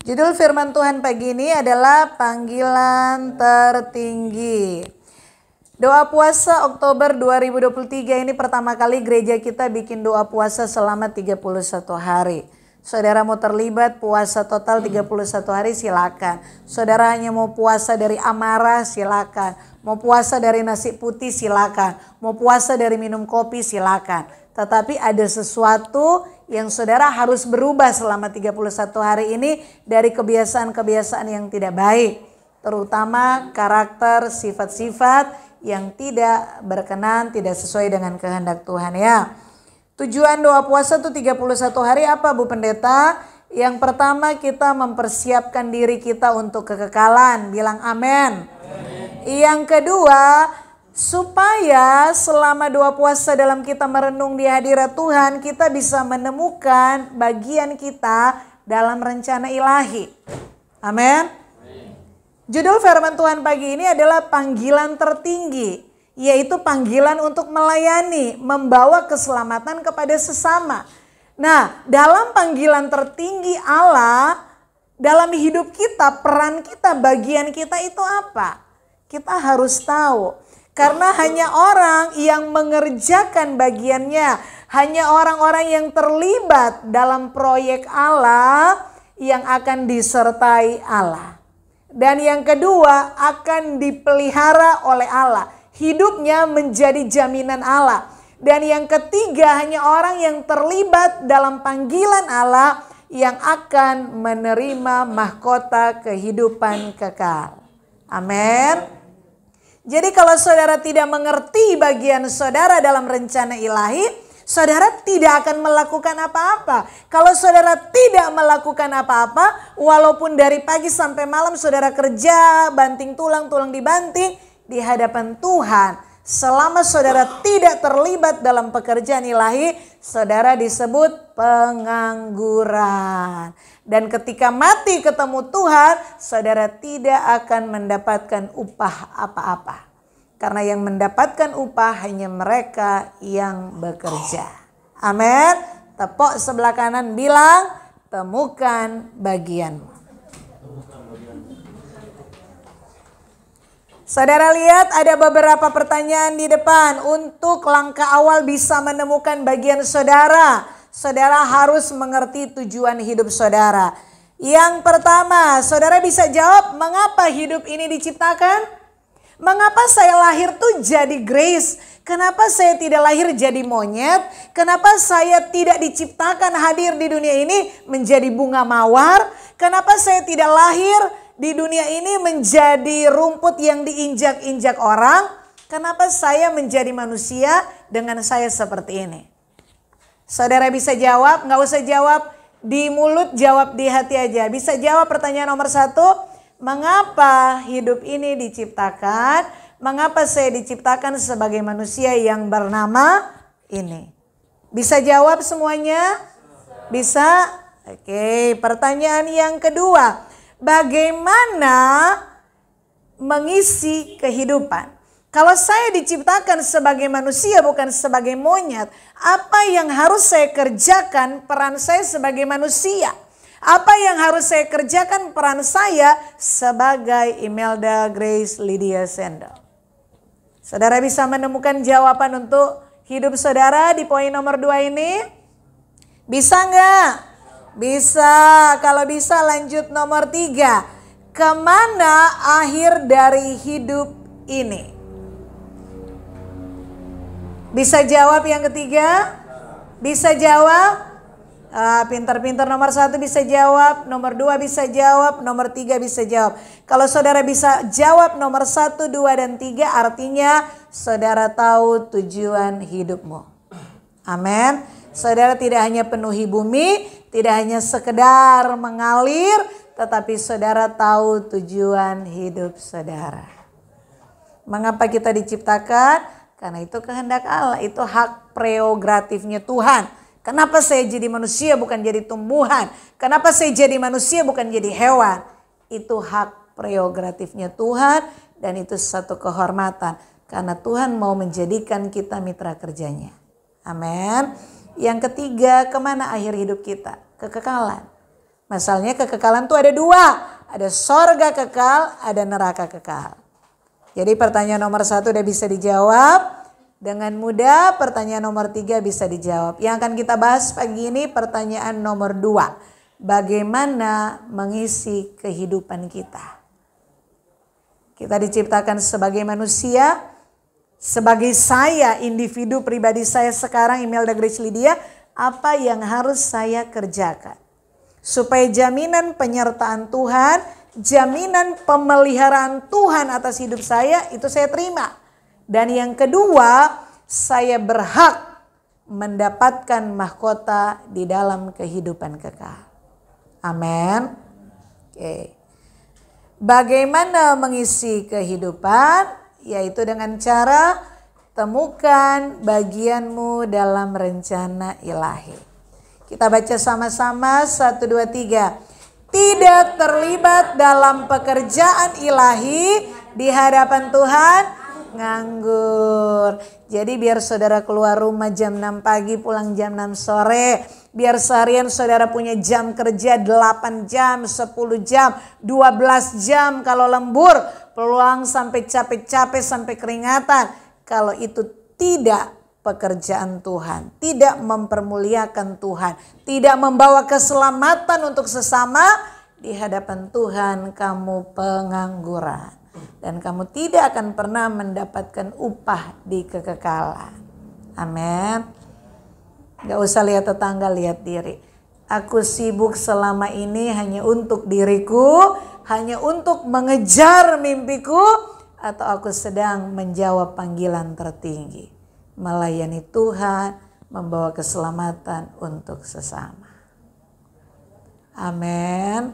Judul firman Tuhan pagi ini adalah panggilan tertinggi. Doa puasa Oktober 2023 ini pertama kali gereja kita bikin doa puasa selama 31 hari. Saudara mau terlibat puasa total 31 hari silakan. Saudara hanya mau puasa dari amarah silakan. Mau puasa dari nasi putih silakan. Mau puasa dari minum kopi silakan. Tetapi ada sesuatu yang saudara harus berubah selama 31 hari ini dari kebiasaan-kebiasaan yang tidak baik. Terutama karakter, sifat-sifat yang tidak berkenan, tidak sesuai dengan kehendak Tuhan ya. Tujuan doa puasa itu 31 hari apa Bu Pendeta? Yang pertama kita mempersiapkan diri kita untuk kekekalan. Bilang amin. Yang kedua, supaya selama doa puasa dalam kita merenung di hadirat Tuhan, kita bisa menemukan bagian kita dalam rencana ilahi. Amin. Judul firman Tuhan pagi ini adalah panggilan tertinggi, yaitu panggilan untuk melayani, membawa keselamatan kepada sesama. Nah, dalam panggilan tertinggi Allah, dalam hidup kita, peran kita, bagian kita itu apa? Kita harus tahu. Karena hanya orang yang mengerjakan bagiannya, hanya orang-orang yang terlibat dalam proyek Allah yang akan disertai Allah. Dan yang kedua akan dipelihara oleh Allah. Hidupnya menjadi jaminan Allah. Dan yang ketiga hanya orang yang terlibat dalam panggilan Allah yang akan menerima mahkota kehidupan kekal. Amin. Jadi kalau saudara tidak mengerti bagian saudara dalam rencana ilahi, saudara tidak akan melakukan apa-apa. Kalau saudara tidak melakukan apa-apa, walaupun dari pagi sampai malam saudara kerja, banting tulang dibanting di hadapan Tuhan. Selama saudara tidak terlibat dalam pekerjaan ilahi, saudara disebut pengangguran. Dan ketika mati ketemu Tuhan, saudara tidak akan mendapatkan upah apa-apa. Karena yang mendapatkan upah hanya mereka yang bekerja. Amin. Tepuk sebelah kanan bilang, temukan bagianmu. Saudara lihat ada beberapa pertanyaan di depan. Untuk langkah awal bisa menemukan bagian saudara, saudara harus mengerti tujuan hidup saudara. Yang pertama, saudara bisa jawab, mengapa hidup ini diciptakan? Mengapa saya lahir tuh jadi Grace? Kenapa saya tidak lahir jadi monyet? Kenapa saya tidak diciptakan hadir di dunia ini menjadi bunga mawar? Kenapa saya tidak lahir di dunia ini menjadi rumput yang diinjak-injak orang? Kenapa saya menjadi manusia dengan saya seperti ini? Saudara bisa jawab, nggak usah jawab di mulut, jawab di hati aja. Bisa jawab pertanyaan nomor 1, mengapa hidup ini diciptakan? Mengapa saya diciptakan sebagai manusia yang bernama ini? Bisa jawab semuanya? Bisa? Oke, pertanyaan yang kedua. Bagaimana mengisi kehidupan? Kalau saya diciptakan sebagai manusia bukan sebagai monyet, apa yang harus saya kerjakan peran saya sebagai manusia? Apa yang harus saya kerjakan peran saya sebagai Imelda Grace Lydia Sendel? Saudara bisa menemukan jawaban untuk hidup saudara di poin nomor 2 ini? Bisa nggak? Bisa. Kalau bisa lanjut nomor 3. Kemana akhir dari hidup ini? Bisa jawab yang ketiga? Bisa jawab? Pintar-pintar nomor 1 bisa jawab, nomor 2 bisa jawab, nomor 3 bisa jawab. Kalau saudara bisa jawab nomor 1, 2, dan 3 artinya saudara tahu tujuan hidupmu. Amin. Saudara tidak hanya penuhi bumi, tidak hanya sekedar mengalir, tetapi saudara tahu tujuan hidup saudara. Mengapa kita diciptakan? Karena itu kehendak Allah, itu hak prerogatifnya Tuhan. Kenapa saya jadi manusia bukan jadi tumbuhan? Kenapa saya jadi manusia bukan jadi hewan? Itu hak prerogatifnya Tuhan dan itu satu kehormatan. Karena Tuhan mau menjadikan kita mitra kerjanya. Amin. Yang ketiga, kemana akhir hidup kita? Kekekalan. Masalahnya kekekalan tuh ada dua. Ada sorga kekal, ada neraka kekal. Jadi pertanyaan nomor 1 udah bisa dijawab dengan mudah. Pertanyaan nomor 3 bisa dijawab. Yang akan kita bahas pagi ini pertanyaan nomor 2. Bagaimana mengisi kehidupan kita? Kita diciptakan sebagai manusia. Sebagai saya, individu pribadi saya sekarang, Imelda Grace Lydia, apa yang harus saya kerjakan? Supaya jaminan penyertaan Tuhan, jaminan pemeliharaan Tuhan atas hidup saya, itu saya terima. Dan yang kedua, saya berhak mendapatkan mahkota di dalam kehidupan kekal. Amin. Oke. Bagaimana mengisi kehidupan? Yaitu dengan cara temukan bagianmu dalam rencana ilahi. Kita baca sama-sama 1, 2, 3. Tidak terlibat dalam pekerjaan ilahi di hadapan Tuhan nganggur. Jadi biar saudara keluar rumah jam 6 pagi pulang jam 6 sore. Biar seharian saudara punya jam kerja 8 jam, 10 jam, 12 jam kalau lembur. Peluang sampai capek-capek, sampai keringatan. Kalau itu tidak pekerjaan Tuhan, tidak mempermuliakan Tuhan, tidak membawa keselamatan untuk sesama, di hadapan Tuhan kamu pengangguran. Dan kamu tidak akan pernah mendapatkan upah di kekekalan. Amin. Gak usah lihat tetangga, lihat diri. Aku sibuk selama ini hanya untuk diriku, hanya untuk mengejar mimpiku, atau aku sedang menjawab panggilan tertinggi, melayani Tuhan, membawa keselamatan untuk sesama. Amin.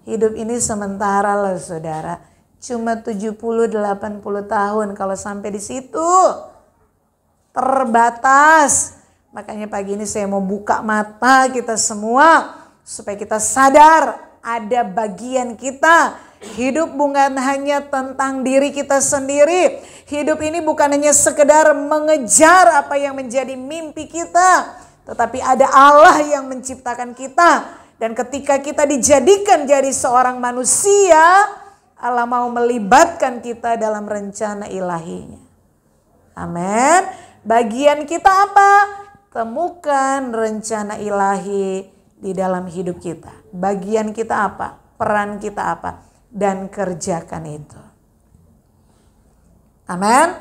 Hidup ini sementara loh saudara, cuma 70-80 tahun, kalau sampai di situ terbatas. Makanya pagi ini saya mau buka mata kita semua supaya kita sadar ada bagian kita. Hidup bukan hanya tentang diri kita sendiri. Hidup ini bukan hanya sekedar mengejar apa yang menjadi mimpi kita, tetapi ada Allah yang menciptakan kita. Dan ketika kita dijadikan jadi seorang manusia, Allah mau melibatkan kita dalam rencana ilahinya. Amin. Bagian kita apa? Temukan rencana ilahi di dalam hidup kita. Bagian kita apa? Peran kita apa? Dan kerjakan itu. Amin.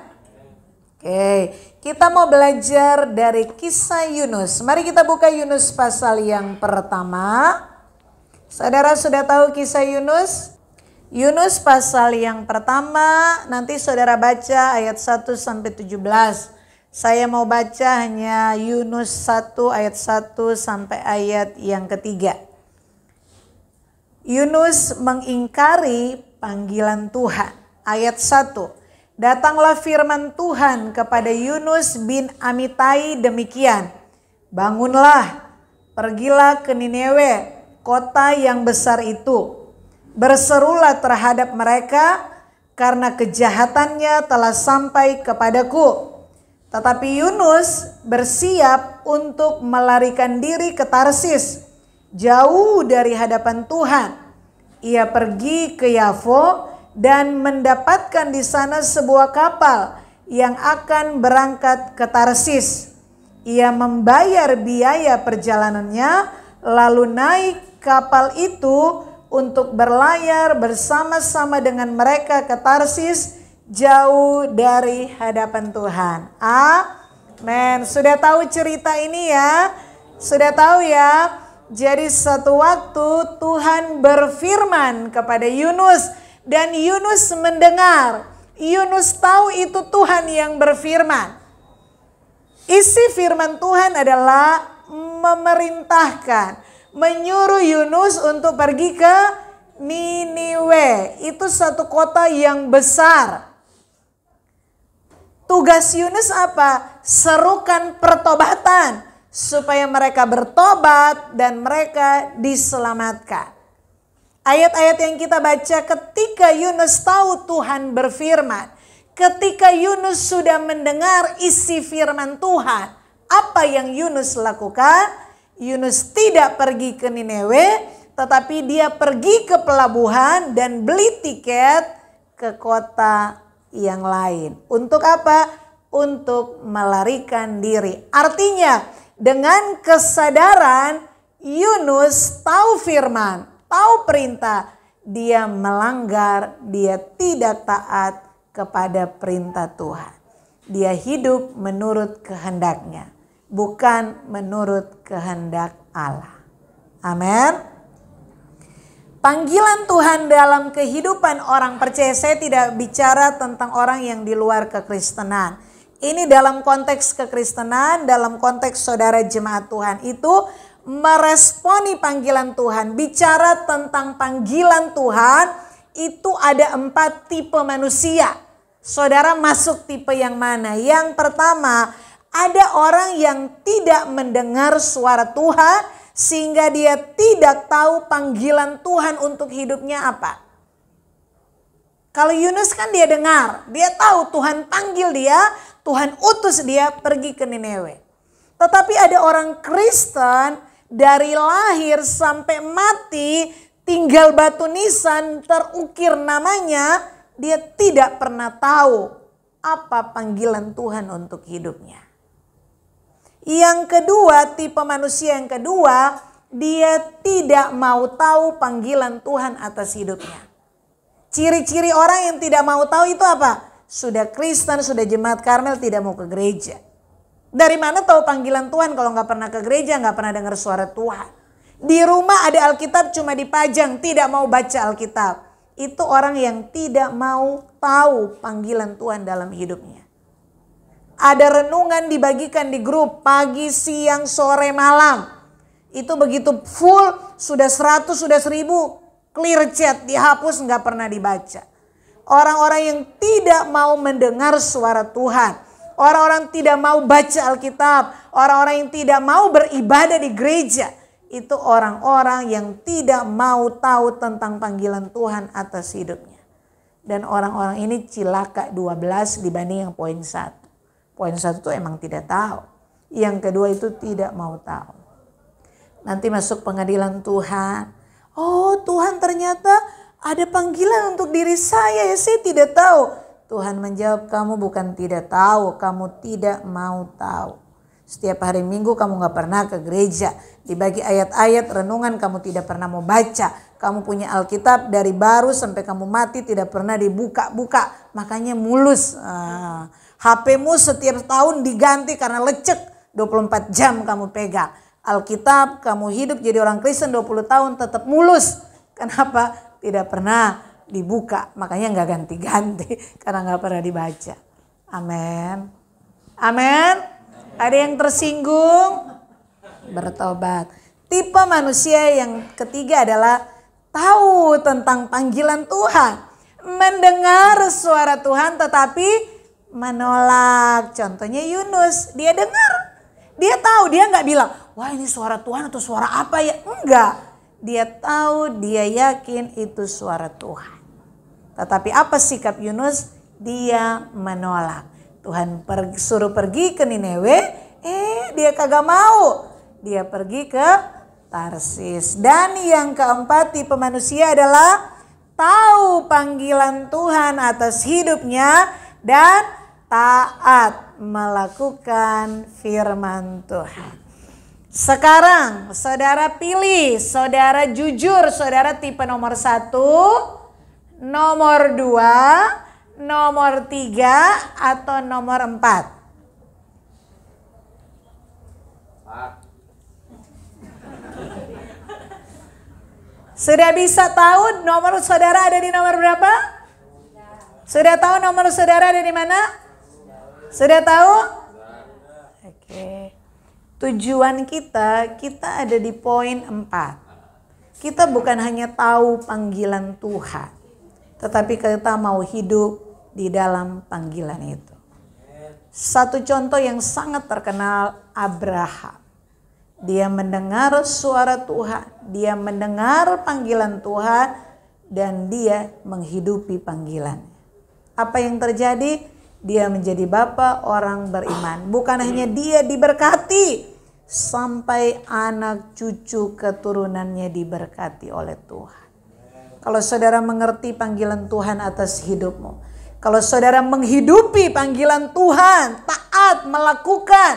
Oke, kita mau belajar dari kisah Yunus. Mari kita buka Yunus pasal yang pertama. Saudara sudah tahu kisah Yunus? Yunus pasal yang pertama, nanti saudara baca ayat 1 sampai 17. Saya mau baca hanya Yunus 1 ayat 1 sampai ayat yang ketiga. Yunus mengingkari panggilan Tuhan. Ayat 1. Datanglah firman Tuhan kepada Yunus bin Amitai demikian. Bangunlah, pergilah ke Niniwe, kota yang besar itu. Berserulah terhadap mereka karena kejahatannya telah sampai kepadaku. Tetapi Yunus bersiap untuk melarikan diri ke Tarsis, jauh dari hadapan Tuhan. Ia pergi ke Yafo dan mendapatkan di sana sebuah kapal yang akan berangkat ke Tarsis. Ia membayar biaya perjalanannya, lalu naik kapal itu untuk berlayar bersama-sama dengan mereka ke Tarsis, jauh dari hadapan Tuhan. Amin. Sudah tahu cerita ini ya? Sudah tahu ya? Jadi satu waktu Tuhan berfirman kepada Yunus dan Yunus mendengar. Yunus tahu itu Tuhan yang berfirman. Isi firman Tuhan adalah memerintahkan, menyuruh Yunus untuk pergi ke Niniwe. Itu satu kota yang besar. Tugas Yunus apa? Serukan pertobatan supaya mereka bertobat dan mereka diselamatkan. Ayat-ayat yang kita baca ketika Yunus tahu Tuhan berfirman, ketika Yunus sudah mendengar isi firman Tuhan, apa yang Yunus lakukan? Yunus tidak pergi ke Niniwe, tetapi dia pergi ke pelabuhan dan beli tiket ke kota yang lain. Untuk apa? Untuk melarikan diri. Artinya dengan kesadaran Yunus tahu firman, tahu perintah, dia melanggar, dia tidak taat kepada perintah Tuhan. Dia hidup menurut kehendaknya, bukan menurut kehendak Allah. Amin. Panggilan Tuhan dalam kehidupan orang percaya, saya tidak bicara tentang orang yang di luar kekristenan. Ini dalam konteks kekristenan, dalam konteks saudara jemaat Tuhan itu meresponi panggilan Tuhan. Bicara tentang panggilan Tuhan, itu ada 4 tipe manusia. Saudara masuk tipe yang mana? Yang pertama, ada orang yang tidak mendengar suara Tuhan, sehingga dia tidak tahu panggilan Tuhan untuk hidupnya apa. Kalau Yunus kan dia dengar, dia tahu Tuhan panggil dia, Tuhan utus dia pergi ke Niniwe. Tetapi ada orang Kristen dari lahir sampai mati tinggal batu nisan terukir namanya, dia tidak pernah tahu apa panggilan Tuhan untuk hidupnya. Yang kedua, tipe manusia yang kedua, dia tidak mau tahu panggilan Tuhan atas hidupnya. Ciri-ciri orang yang tidak mau tahu itu apa? Sudah Kristen, sudah jemaat Karmel, tidak mau ke gereja. Dari mana tahu panggilan Tuhan kalau nggak pernah ke gereja, nggak pernah dengar suara Tuhan. Di rumah ada Alkitab cuma dipajang, tidak mau baca Alkitab. Itu orang yang tidak mau tahu panggilan Tuhan dalam hidupnya. Ada renungan dibagikan di grup pagi, siang, sore, malam. Itu begitu full, sudah 100, sudah 1000, clear chat, dihapus, nggak pernah dibaca. Orang-orang yang tidak mau mendengar suara Tuhan. Orang-orang tidak mau baca Alkitab. Orang-orang yang tidak mau beribadah di gereja. Itu orang-orang yang tidak mau tahu tentang panggilan Tuhan atas hidupnya. Dan orang-orang ini cilaka 12 dibanding yang poin 1. Poin 1 itu emang tidak tahu. Yang kedua itu tidak mau tahu. Nanti masuk pengadilan Tuhan. Oh Tuhan, ternyata ada panggilan untuk diri saya, ya saya tidak tahu. Tuhan menjawab, kamu bukan tidak tahu, kamu tidak mau tahu. Setiap hari Minggu kamu gak pernah ke gereja. Dibagi ayat-ayat renungan kamu tidak pernah mau baca. Kamu punya Alkitab dari baru sampai kamu mati tidak pernah dibuka-buka. Makanya mulus. HP-mu setiap tahun diganti karena lecek, 24 jam kamu pegang. Alkitab, kamu hidup jadi orang Kristen 20 tahun tetap mulus. Kenapa? Tidak pernah dibuka. Makanya gak ganti-ganti karena gak pernah dibaca. Amin. Amin. Ada yang tersinggung? Bertobat. Tipe manusia yang ketiga adalah tahu tentang panggilan Tuhan. Mendengar suara Tuhan tetapi menolak. Contohnya Yunus, dia dengar, dia tahu, dia nggak bilang, wah ini suara Tuhan atau suara apa ya? Enggak, dia tahu, dia yakin itu suara Tuhan. Tetapi apa sikap Yunus? Dia menolak. Tuhan suruh pergi ke Niniwe, dia kagak mau. Dia pergi ke Tarsis. Dan yang keempat tipe manusia adalah tahu panggilan Tuhan atas hidupnya dan taat melakukan firman Tuhan. Sekarang saudara pilih, saudara jujur, saudara tipe nomor 1, nomor 2, nomor 3 atau nomor 4. Sudah bisa tahu nomor saudara ada di nomor berapa? Sudah tahu nomor saudara ada di mana? Sudah tahu? Oke. Tujuan kita ada di poin 4. Kita bukan hanya tahu panggilan Tuhan, tetapi kita mau hidup di dalam panggilan itu. Satu contoh yang sangat terkenal, Abraham. Dia mendengar suara Tuhan, dia mendengar panggilan Tuhan, dan dia menghidupi panggilannya. Apa yang terjadi? Dia menjadi bapa orang beriman. Bukan hanya dia diberkati, sampai anak cucu keturunannya diberkati oleh Tuhan. Kalau saudara mengerti panggilan Tuhan atas hidupmu, kalau saudara menghidupi panggilan Tuhan, taat melakukan,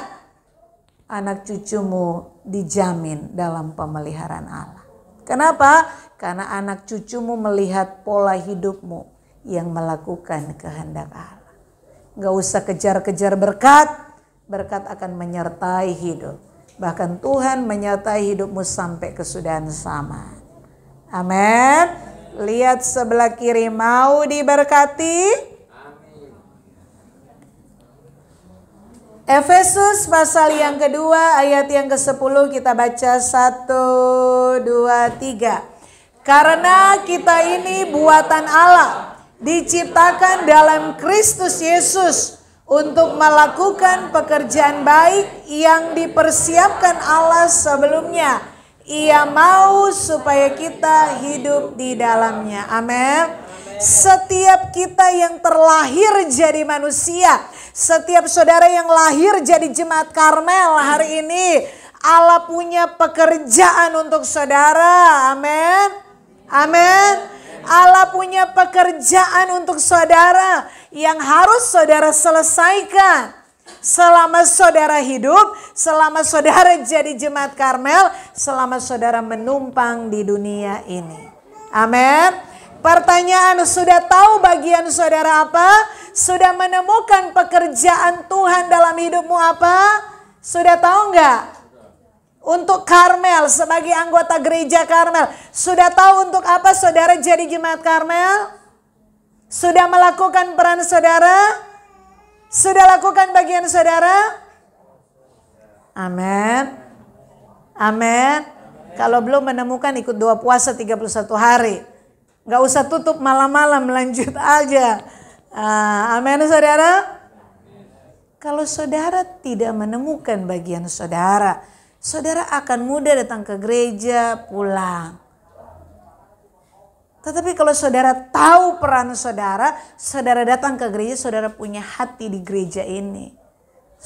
anak cucumu dijamin dalam pemeliharaan Allah. Kenapa? Karena anak cucumu melihat pola hidupmu yang melakukan kehendak Allah. Gak usah kejar-kejar berkat, berkat akan menyertai hidup. Bahkan Tuhan menyertai hidupmu sampai kesudahan zaman. Amin. Lihat sebelah kiri, mau diberkati? Amin. Efesus pasal yang kedua ayat yang ke-10 kita baca 1, 2, 3. Karena kita ini buatan Allah, diciptakan dalam Kristus Yesus untuk melakukan pekerjaan baik yang dipersiapkan Allah sebelumnya. Ia mau supaya kita hidup di dalamnya. Amin. Setiap kita yang terlahir jadi manusia, setiap saudara yang lahir jadi jemaat Karmel hari ini, Allah punya pekerjaan untuk saudara. Amin. Amin. Allah punya pekerjaan untuk saudara yang harus saudara selesaikan. Selama saudara hidup, selama saudara jadi jemaat Karmel, selama saudara menumpang di dunia ini. Amin. Pertanyaan, sudah tahu bagian saudara apa? Sudah menemukan pekerjaan Tuhan dalam hidupmu apa? Sudah tahu enggak? Untuk Karmel, sebagai anggota gereja Karmel, sudah tahu untuk apa saudara jadi jemaat Karmel? Sudah melakukan peran saudara? Sudah lakukan bagian saudara? Amin. Amin. Kalau belum menemukan, ikut doa puasa 31 hari. Gak usah tutup malam-malam, lanjut aja. Amin saudara. Kalau saudara tidak menemukan bagian saudara, saudara akan mudah datang ke gereja, pulang. Tetapi kalau saudara tahu peran saudara, saudara datang ke gereja, saudara punya hati di gereja ini.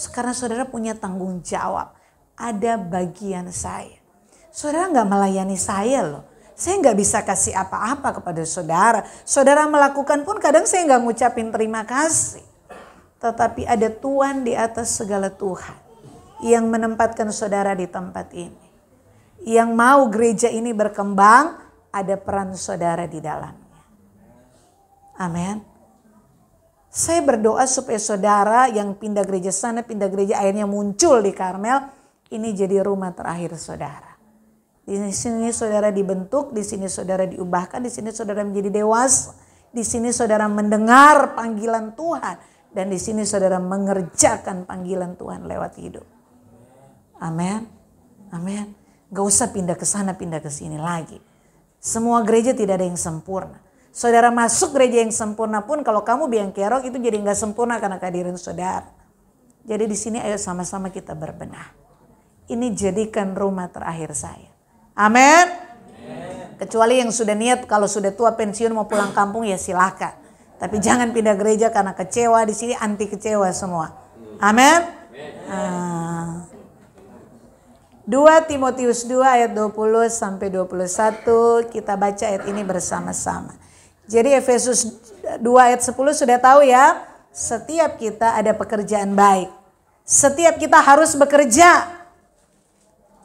Karena saudara punya tanggung jawab. Ada bagian saya. Saudara gak melayani saya loh. Saya gak bisa kasih apa-apa kepada saudara. Saudara melakukan pun kadang saya gak ngucapin terima kasih. Tetapi ada Tuhan di atas segala Tuhan yang menempatkan saudara di tempat ini. Yang mau gereja ini berkembang, ada peran saudara di dalamnya. Amin. Saya berdoa supaya saudara yang pindah gereja sana, pindah gereja akhirnya muncul di Karmel, ini jadi rumah terakhir saudara. Di sini saudara dibentuk, di sini saudara diubahkan, di sini saudara menjadi dewasa, di sini saudara mendengar panggilan Tuhan, dan di sini saudara mengerjakan panggilan Tuhan lewat hidup. Amin. Amin. Gak usah pindah ke sana, pindah ke sini lagi. Semua gereja tidak ada yang sempurna. Saudara masuk gereja yang sempurna pun kalau kamu biang kerok itu jadi gak sempurna karena kehadiran saudara. Jadi di sini ayo sama-sama kita berbenah. Ini jadikan rumah terakhir saya. Amin. Kecuali yang sudah niat kalau sudah tua pensiun mau pulang kampung ya silakan. Tapi jangan pindah gereja karena kecewa, di sini anti kecewa semua. Amin. 2 Timotius 2 ayat 20 sampai 21 kita baca ayat ini bersama-sama. Jadi Efesus 2 ayat 10 sudah tahu ya, setiap kita ada pekerjaan baik. Setiap kita harus bekerja.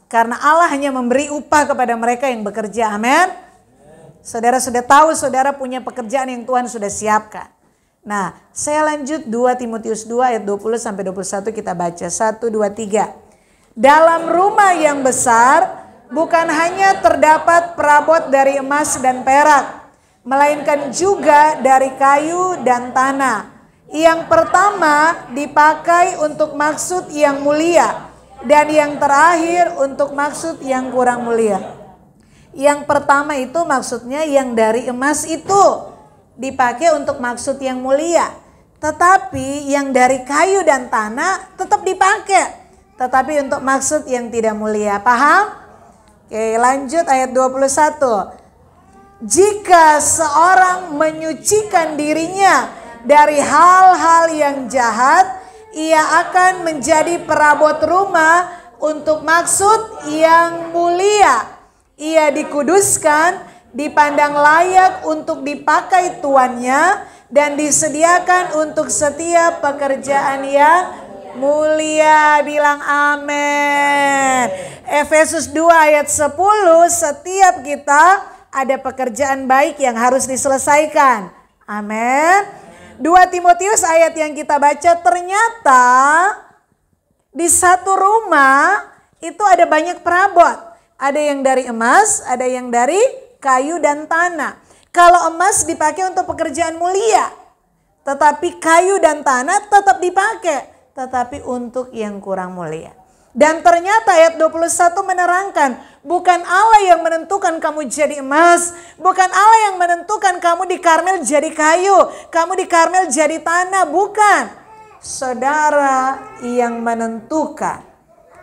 Karena Allah hanya memberi upah kepada mereka yang bekerja. Amin. Saudara sudah tahu saudara punya pekerjaan yang Tuhan sudah siapkan. Nah, saya lanjut 2 Timotius 2 ayat 20 sampai 21 kita baca 1 2 3. Dalam rumah yang besar bukan hanya terdapat perabot dari emas dan perak, melainkan juga dari kayu dan tanah. Yang pertama dipakai untuk maksud yang mulia dan yang terakhir untuk maksud yang kurang mulia. Yang pertama itu maksudnya yang dari emas itu dipakai untuk maksud yang mulia. Tetapi yang dari kayu dan tanah tetap dipakai. Tetapi untuk maksud yang tidak mulia. Paham? Oke, lanjut ayat 21. Jika seorang menyucikan dirinya dari hal-hal yang jahat, ia akan menjadi perabot rumah untuk maksud yang mulia. Ia dikuduskan, dipandang layak untuk dipakai tuannya, dan disediakan untuk setiap pekerjaan yang mulia. Bilang amin. Efesus 2 ayat 10, setiap kita ada pekerjaan baik yang harus diselesaikan. Amin. 2 Timotius ayat yang kita baca, ternyata di satu rumah itu ada banyak perabot. Ada yang dari emas, ada yang dari kayu dan tanah. Kalau emas dipakai untuk pekerjaan mulia, tetapi kayu dan tanah tetap dipakai, tetapi untuk yang kurang mulia. Dan ternyata ayat 21 menerangkan, bukan Allah yang menentukan kamu jadi emas, bukan Allah yang menentukan kamu di Karmel jadi kayu, kamu di Karmel jadi tanah, bukan. Saudara yang menentukan.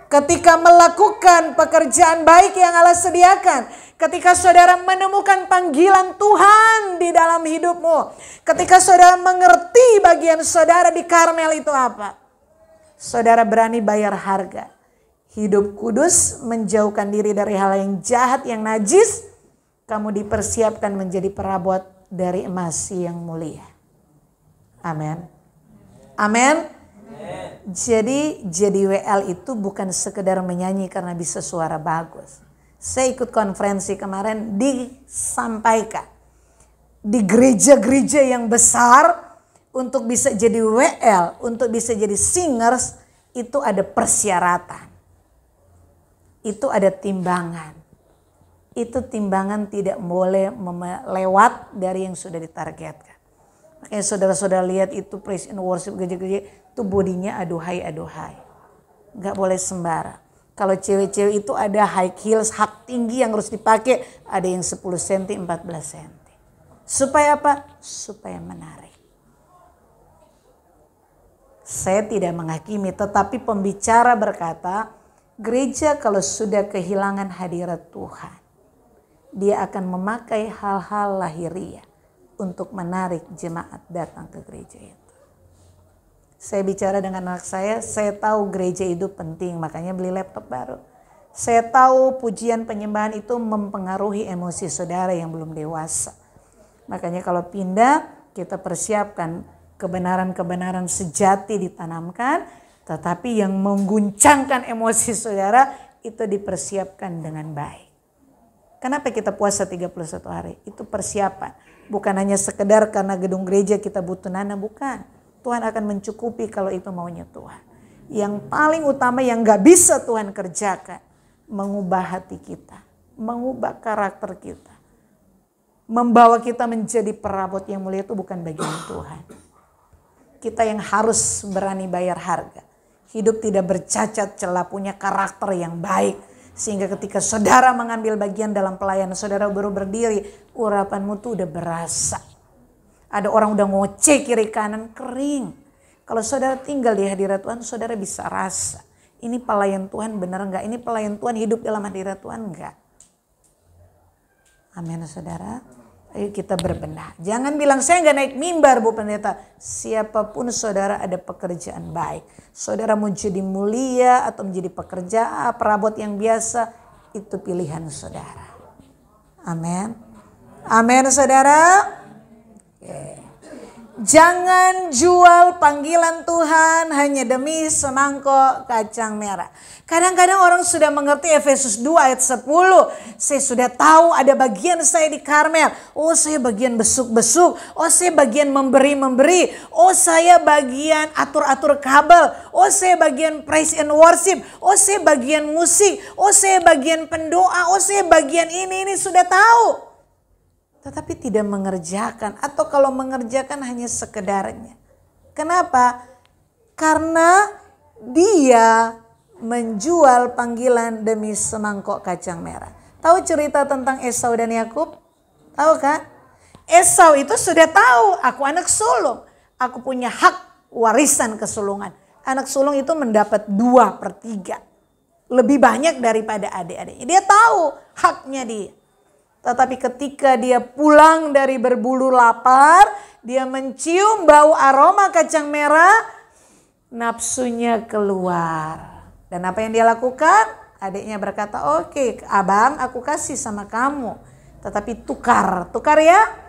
Ketika melakukan pekerjaan baik yang Allah sediakan, ketika saudara menemukan panggilan Tuhan di dalam hidupmu, ketika saudara mengerti bagian saudara di Karmel itu apa, saudara berani bayar harga. Hidup kudus, menjauhkan diri dari hal yang jahat, yang najis, kamu dipersiapkan menjadi perabot dari emas yang mulia. Amin. Amin. Jadi WL itu bukan sekedar menyanyi karena bisa suara bagus. Saya ikut konferensi kemarin, disampaikan di gereja-gereja yang besar, untuk bisa jadi WL, untuk bisa jadi singers, itu ada persyaratan. Itu ada timbangan. Itu timbangan tidak boleh lewat dari yang sudah ditargetkan. Makanya saudara-saudara lihat itu praise and worship gereja-gereja, itu bodinya aduhai. Gak boleh sembarang. Kalau cewek-cewek itu ada high heels, hak tinggi yang harus dipakai. Ada yang 10 cm, 14 cm. Supaya apa? Supaya menarik. Saya tidak menghakimi, tetapi pembicara berkata, gereja kalau sudah kehilangan hadirat Tuhan, dia akan memakai hal-hal lahiriah untuk menarik jemaat datang ke gereja itu. Saya bicara dengan anak saya tahu gereja itu penting, makanya beli laptop baru. Saya tahu pujian penyembahan itu mempengaruhi emosi saudara yang belum dewasa. Makanya kalau pindah, kita persiapkan kebenaran-kebenaran sejati ditanamkan, tetapi yang mengguncangkan emosi saudara itu dipersiapkan dengan baik. Kenapa kita puasa 31 hari? Itu persiapan. Bukan hanya sekedar karena gedung gereja kita butuh nana, bukan. Tuhan akan mencukupi kalau itu maunya Tuhan. Yang paling utama yang gak bisa Tuhan kerjakan, mengubah hati kita, mengubah karakter kita. Membawa kita menjadi perabot yang mulia itu bukan bagian Tuhan. Kita yang harus berani bayar harga. Hidup tidak bercacat celah, punya karakter yang baik. Sehingga ketika saudara mengambil bagian dalam pelayanan, saudara baru berdiri, urapanmu tuh udah berasa. Ada orang udah ngoceh kiri kanan, kering. Kalau saudara tinggal di hadirat Tuhan, saudara bisa rasa. Ini pelayan Tuhan benar enggak? Ini pelayan Tuhan hidup dalam hadirat Tuhan enggak? Amin saudara. Ayo kita berbenah. Jangan bilang saya enggak naik mimbar Bu Pendeta. Siapapun saudara ada pekerjaan baik. Saudara mau jadi mulia atau menjadi pekerja perabot yang biasa, itu pilihan saudara. Amin. Amin saudara. Oke. Jangan jual panggilan Tuhan hanya demi semangkok kacang merah. Kadang-kadang orang sudah mengerti Efesus 2 ayat 10. Saya sudah tahu ada bagian saya di Karmel. Oh saya bagian besuk-besuk. Oh saya bagian memberi-memberi. Oh saya bagian atur-atur kabel. Oh saya bagian praise and worship. Oh saya bagian musik. Oh saya bagian pendoa. Oh saya bagian ini sudah tahu. Tetapi tidak mengerjakan, atau kalau mengerjakan hanya sekedarnya. Kenapa? Karena dia menjual panggilan demi semangkok kacang merah. Tahu cerita tentang Esau dan Yakub? Tahu kan? Esau itu sudah tahu, aku anak sulung. Aku punya hak warisan kesulungan. Anak sulung itu mendapat 2/3. Lebih banyak daripada adik-adiknya. Dia tahu haknya dia. Tetapi ketika dia pulang dari berburu lapar, dia mencium bau aroma kacang merah, nafsunya keluar. Dan apa yang dia lakukan? Adiknya berkata, oke abang aku kasih sama kamu. Tetapi tukar ya.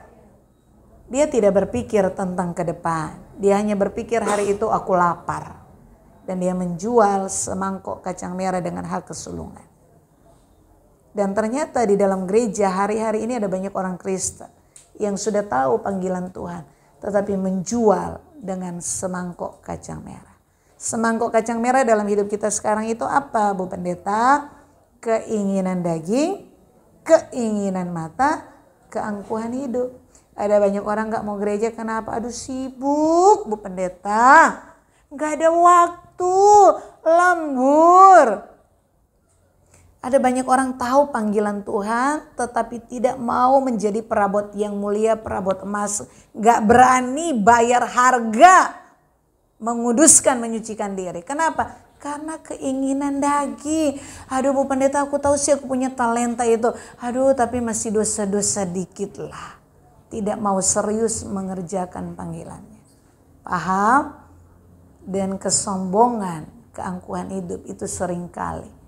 Dia tidak berpikir tentang ke depan. Dia hanya berpikir hari itu aku lapar. Dan dia menjual semangkok kacang merah dengan hal kesulungan. Dan ternyata di dalam gereja hari-hari ini ada banyak orang Kristen yang sudah tahu panggilan Tuhan, tetapi menjual dengan semangkok kacang merah. Semangkok kacang merah dalam hidup kita sekarang itu apa, Bu Pendeta? Keinginan daging, keinginan mata, keangkuhan hidup. Ada banyak orang gak mau gereja, kenapa? Aduh sibuk Bu Pendeta, gak ada waktu, lembur. Ada banyak orang tahu panggilan Tuhan tetapi tidak mau menjadi perabot yang mulia, perabot emas. Gak berani bayar harga menguduskan, menyucikan diri. Kenapa? Karena keinginan daging. Aduh Bu Pendeta, aku tahu sih aku punya talenta itu. Aduh tapi masih dosa-dosa dikit lah. Tidak mau serius mengerjakan panggilannya. Paham? Dan kesombongan, keangkuhan hidup itu seringkali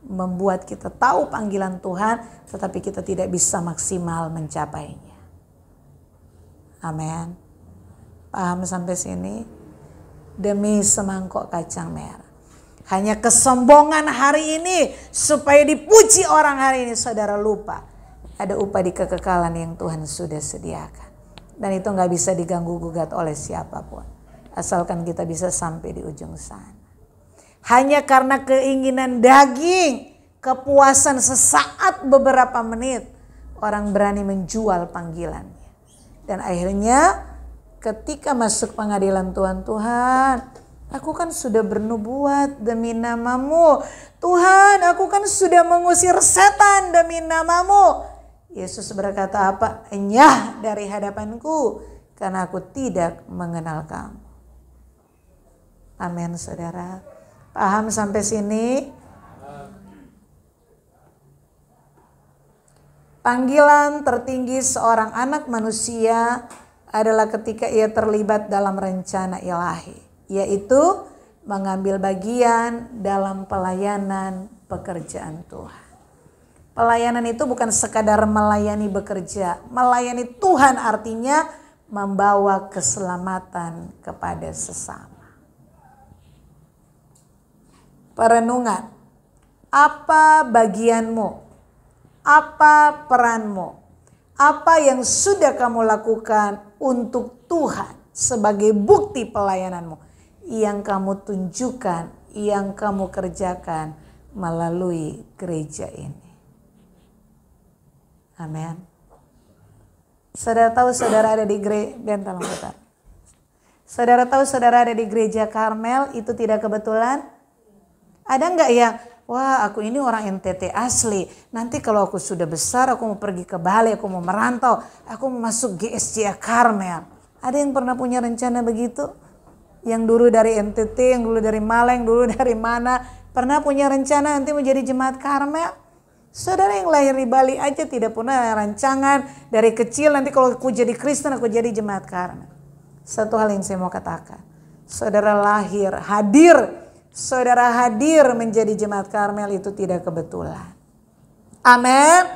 membuat kita tahu panggilan Tuhan tetapi kita tidak bisa maksimal mencapainya. Amin. Paham sampai sini? Demi semangkok kacang merah. Hanya kesombongan hari ini supaya dipuji orang hari ini, saudara lupa ada upah di kekekalan yang Tuhan sudah sediakan. Dan itu gak bisa diganggu gugat oleh siapapun. Asalkan kita bisa sampai di ujung sana. Hanya karena keinginan daging, kepuasan sesaat beberapa menit, orang berani menjual panggilannya. Dan akhirnya ketika masuk pengadilan Tuhan, aku kan sudah bernubuat demi namamu. Tuhan, aku kan sudah mengusir setan demi namamu. Yesus berkata apa? Enyah dari hadapanku karena aku tidak mengenal kamu. Amin saudara. Paham sampai sini? Panggilan tertinggi seorang anak manusia adalah ketika ia terlibat dalam rencana ilahi, yaitu mengambil bagian dalam pelayanan pekerjaan Tuhan. Pelayanan itu bukan sekadar melayani bekerja. Melayani Tuhan artinya membawa keselamatan kepada sesama. Perenungan. Apa bagianmu? Apa peranmu? Apa yang sudah kamu lakukan untuk Tuhan sebagai bukti pelayananmu yang kamu tunjukkan, yang kamu kerjakan melalui gereja ini? Amin. Saudara tahu saudara ada di gereja, saudara tahu saudara ada di gereja Karmel itu tidak kebetulan? Ada enggak ya? Wah, aku ini orang NTT asli. Nanti kalau aku sudah besar, aku mau pergi ke Bali, aku mau merantau, aku mau masuk GSJ Karmel. Ada yang pernah punya rencana begitu? Yang dulu dari NTT, yang dulu dari Malang, yang dulu dari mana? Pernah punya rencana nanti mau jadi jemaat Karmel? Saudara yang lahir di Bali aja tidak pernah rancangan dari kecil nanti kalau aku jadi Kristen aku jadi jemaat Karmel. Satu hal yang saya mau katakan. Saudara lahir, saudara hadir menjadi jemaat Karmel itu tidak kebetulan. Amin.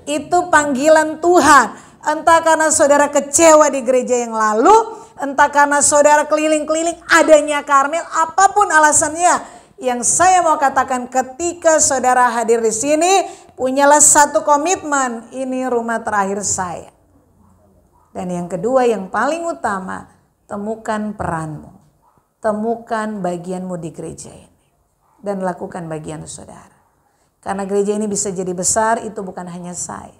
Itu panggilan Tuhan. Entah karena saudara kecewa di gereja yang lalu, entah karena saudara keliling-keliling adanya Karmel, apapun alasannya. Yang saya mau katakan ketika saudara hadir di sini, punyalah satu komitmen, ini rumah terakhir saya. Dan yang kedua yang paling utama, temukan peranmu. Temukan bagianmu di gereja ini. Dan lakukan bagian saudara. Karena gereja ini bisa jadi besar itu bukan hanya saya.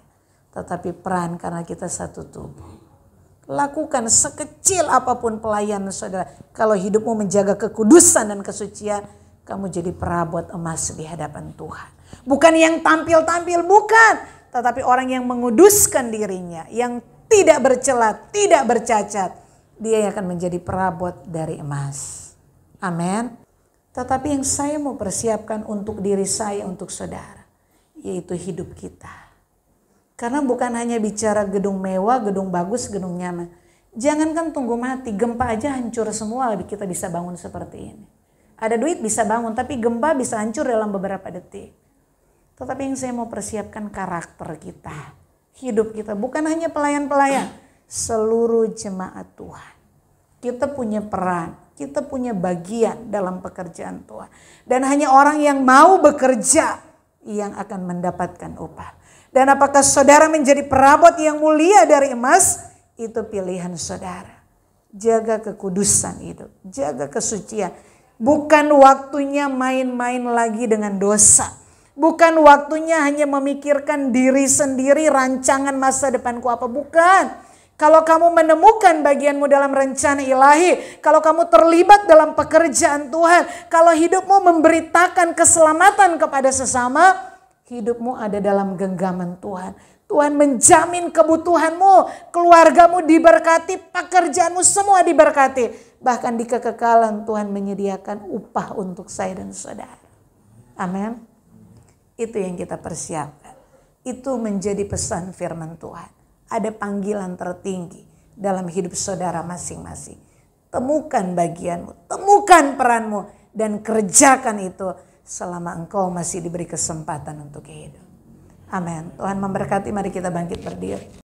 Tetapi peran karena kita satu tubuh. Lakukan sekecil apapun pelayanan saudara. Kalau hidupmu menjaga kekudusan dan kesucian, kamu jadi perabot emas di hadapan Tuhan. Bukan yang tampil-tampil, bukan. Tetapi orang yang menguduskan dirinya. Yang tidak bercela, tidak bercacat. Dia akan menjadi perabot dari emas. Amin. Tetapi yang saya mau persiapkan untuk diri saya, untuk saudara. Yaitu hidup kita. Karena bukan hanya bicara gedung mewah, gedung bagus, gedung nyaman. Jangankan tunggu mati, gempa aja hancur semua kita bisa bangun seperti ini. Ada duit bisa bangun, tapi gempa bisa hancur dalam beberapa detik. Tetapi yang saya mau persiapkan karakter kita, hidup kita, bukan hanya pelayan-pelayan, seluruh jemaat Tuhan. Kita punya peran, kita punya bagian dalam pekerjaan Tuhan. Dan hanya orang yang mau bekerja yang akan mendapatkan upah. Dan apakah saudara menjadi perabot yang mulia dari emas? Itu pilihan saudara. Jaga kekudusan itu, jaga kesucian. Bukan waktunya main-main lagi dengan dosa. Bukan waktunya hanya memikirkan diri sendiri, rancangan masa depanku apa. Bukan. Kalau kamu menemukan bagianmu dalam rencana ilahi, kalau kamu terlibat dalam pekerjaan Tuhan, kalau hidupmu memberitakan keselamatan kepada sesama, hidupmu ada dalam genggaman Tuhan. Tuhan menjamin kebutuhanmu, keluargamu diberkati, pekerjaanmu semua diberkati. Bahkan di kekekalan Tuhan menyediakan upah untuk saya dan saudara. Amin. Itu yang kita persiapkan. Itu menjadi pesan firman Tuhan. Ada panggilan tertinggi dalam hidup saudara masing-masing. Temukan bagianmu, temukan peranmu, dan kerjakan itu selama engkau masih diberi kesempatan untuk hidup. Amin. Tuhan memberkati, mari kita bangkit berdiri.